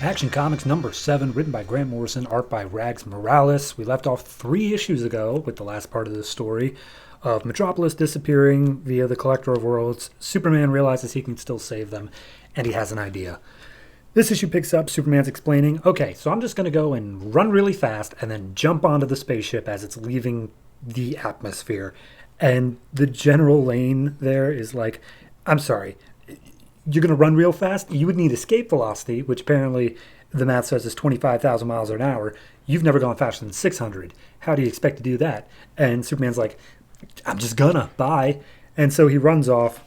Action Comics number 7, written by Grant Morrison, art by Rags Morales. We left off 3 issues ago with the last part of the story of Metropolis disappearing via the Collector of Worlds. Superman realizes he can still save them, and he has an idea. This issue picks up, Superman's explaining, okay, so I'm just going to go and run really fast and then jump onto the spaceship as it's leaving the atmosphere. And the general lane there is like, I'm sorry, you're going to run real fast? You would need escape velocity, which apparently the math says is 25,000 miles an hour. You've never gone faster than 600. How do you expect to do that? And Superman's like, I'm just gonna, bye. And so he runs off,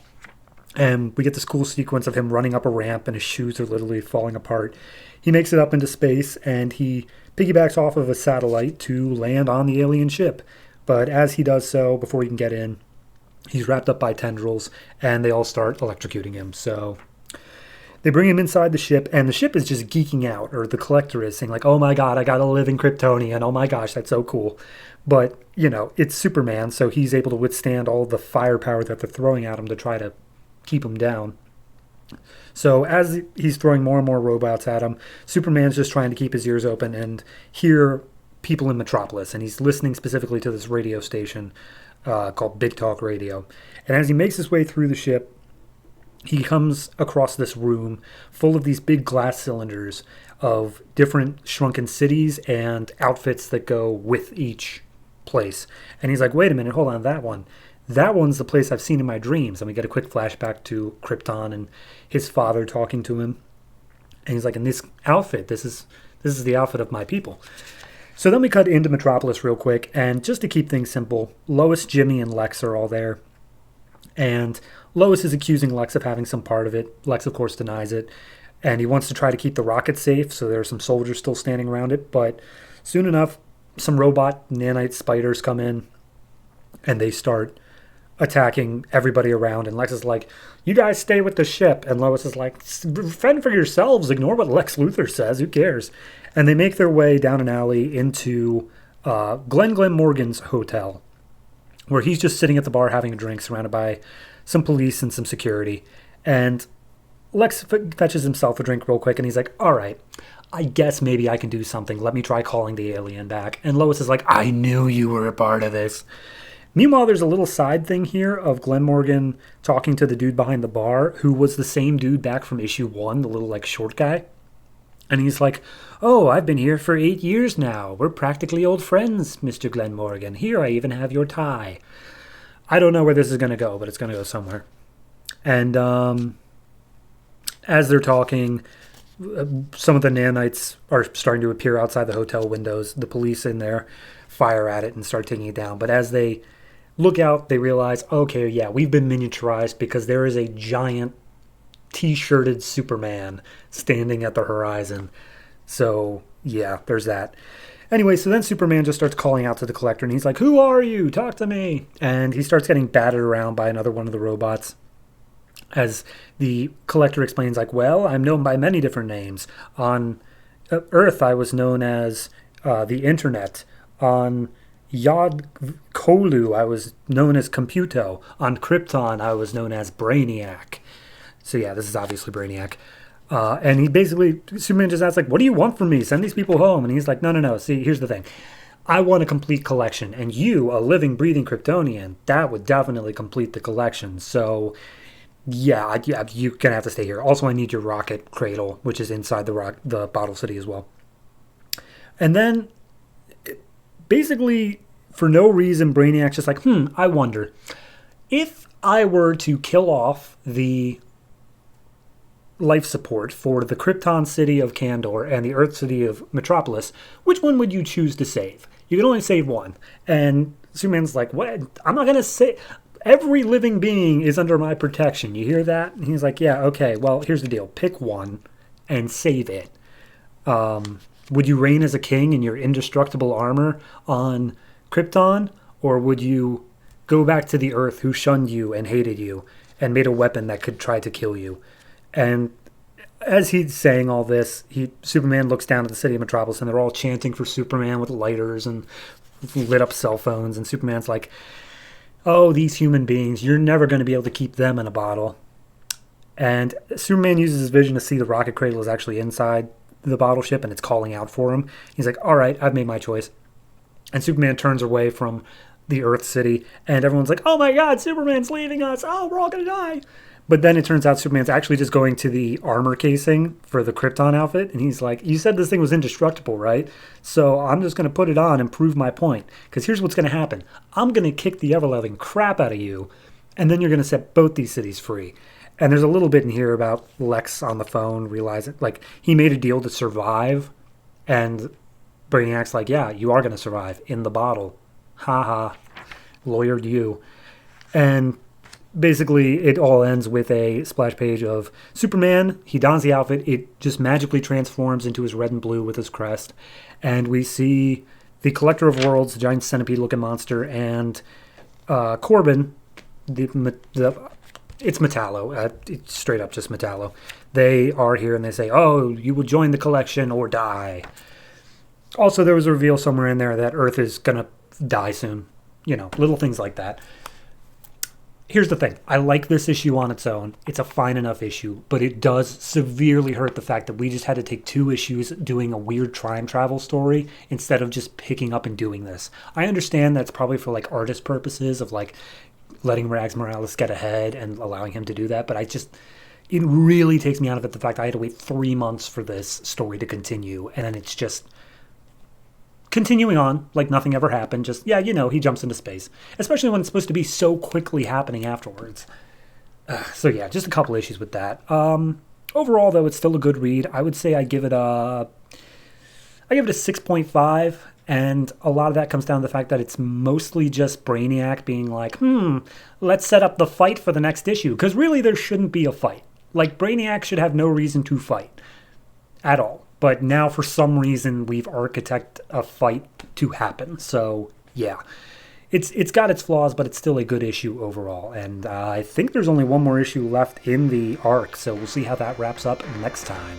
and we get this cool sequence of him running up a ramp, and his shoes are literally falling apart. He makes it up into space, and he piggybacks off of a satellite to land on the alien ship. But as he does so, before he can get in, he's wrapped up by tendrils, and they all start electrocuting him. So they bring him inside the ship, and the ship is just geeking out, or the Collector is saying like, oh my god, I got a living Kryptonian, oh my gosh, that's so cool. But, you know, it's Superman, so he's able to withstand all the firepower that they're throwing at him to try to keep him down. So as he's throwing more and more robots at him, Superman's just trying to keep his ears open and hear people in Metropolis, and he's listening specifically to this radio station called Big Talk Radio. And as he makes his way through the ship, he comes across this room full of these big glass cylinders of different shrunken cities and outfits that go with each place. And he's like, wait a minute, hold on, that one. That one's the place I've seen in my dreams. And we get a quick flashback to Krypton and his father talking to him. And he's like, in this outfit, this is the outfit of my people. So then we cut into Metropolis real quick, and just to keep things simple, Lois, Jimmy, and Lex are all there. And Lois is accusing Lex of having some part of it. Lex, of course, denies it. And he wants to try to keep the rocket safe, so there are some soldiers still standing around it. But soon enough, some robot nanite spiders come in, and they start attacking everybody around. And Lex is like, you guys stay with the ship. And Lois is like, fend for yourselves. Ignore what Lex Luthor says. Who cares? And they make their way down an alley into Glenn Morgan's hotel, where he's just sitting at the bar having a drink, surrounded by some police and some security. And Lex fetches himself a drink real quick, and he's like, all right, I guess maybe I can do something. Let me try calling the alien back. And Lois is like, I knew you were a part of this. Meanwhile, there's a little side thing here of Glenn Morgan talking to the dude behind the bar, who was the same dude back from issue 1, the little, like, short guy. And he's like, oh, I've been here for 8 years now. We're practically old friends, Mr. Glenn Morgan. Here, I even have your tie. I don't know where this is going to go, but it's going to go somewhere. And as they're talking, some of the nanites are starting to appear outside the hotel windows. The police in there fire at it and start taking it down. But as they look out, they realize, okay, yeah, we've been miniaturized because there is a giant T-shirted Superman standing at the horizon. So, yeah, there's that. Anyway, so then Superman just starts calling out to the Collector, and he's like, who are you? Talk to me. And he starts getting battered around by another one of the robots. As the Collector explains, like, well, I'm known by many different names. On Earth, I was known as the Internet. On Yod Kolu, I was known as Computo. On Krypton, I was known as Brainiac. So yeah, this is obviously Brainiac. And he basically, Superman just asks, like, what do you want from me? Send these people home. And he's like, no. See, here's the thing. I want a complete collection. And you, a living, breathing Kryptonian, that would definitely complete the collection. So yeah, you're going to have to stay here. Also, I need your rocket cradle, which is inside the Bottle City as well. And then, basically, for no reason, Brainiac's just like, I wonder, if I were to kill off the life support for the Krypton city of Kandor and the Earth city of Metropolis, which one would you choose to save? You can only save one. And Superman's like, what? I'm not going to say... Every living being is under my protection. You hear that? And he's like, yeah, okay, well, here's the deal. Pick one and save it. Would you reign as a king in your indestructible armor on Krypton? Or would you go back to the Earth who shunned you and hated you and made a weapon that could try to kill you? And as he's saying all this, Superman looks down at the city of Metropolis, and they're all chanting for Superman with lighters and lit up cell phones. And Superman's like, oh, these human beings, you're never going to be able to keep them in a bottle. And Superman uses his vision to see the rocket cradle is actually inside the bottle ship and it's calling out for him. He's like, all right, I've made my choice. And Superman turns away from the Earth City, and everyone's like, oh my God, Superman's leaving us. Oh, we're all going to die. But then it turns out Superman's actually just going to the armor casing for the Krypton outfit. And he's like, you said this thing was indestructible, right? So I'm just going to put it on and prove my point. Because here's what's going to happen. I'm going to kick the ever-loving crap out of you, and then you're going to set both these cities free. And there's a little bit in here about Lex on the phone realizing, like, he made a deal to survive. And Brainiac's like, yeah, you are going to survive in the bottle. Ha ha. Lawyered you. And basically, it all ends with a splash page of Superman. He dons the outfit. It just magically transforms into his red and blue with his crest. And we see the Collector of Worlds, the giant centipede-looking monster, and Corbin, it's Metallo. It's straight up just Metallo. They are here and they say, oh, you will join the collection or die. Also, there was a reveal somewhere in there that Earth is going to die soon. You know, little things like that. Here's the thing. I like this issue on its own. It's a fine enough issue, but it does severely hurt the fact that we just had to take 2 issues doing a weird time travel story instead of just picking up and doing this. I understand that's probably for like artist purposes of like letting Rags Morales get ahead and allowing him to do that, but it really takes me out of it the fact I had to wait 3 months for this story to continue, and then it's just continuing on like nothing ever happened. Just, yeah, you know, he jumps into space. Especially when it's supposed to be so quickly happening afterwards. So yeah, just a couple issues with that. Overall, though, it's still a good read. I would say I give it a 6.5. And a lot of that comes down to the fact that it's mostly just Brainiac being like, let's set up the fight for the next issue. Because really, there shouldn't be a fight. Like, Brainiac should have no reason to fight at all. But now, for some reason, we've architected a fight to happen. So, yeah. It's got its flaws, but it's still a good issue overall. And I think there's only one more issue left in the arc. So we'll see how that wraps up next time.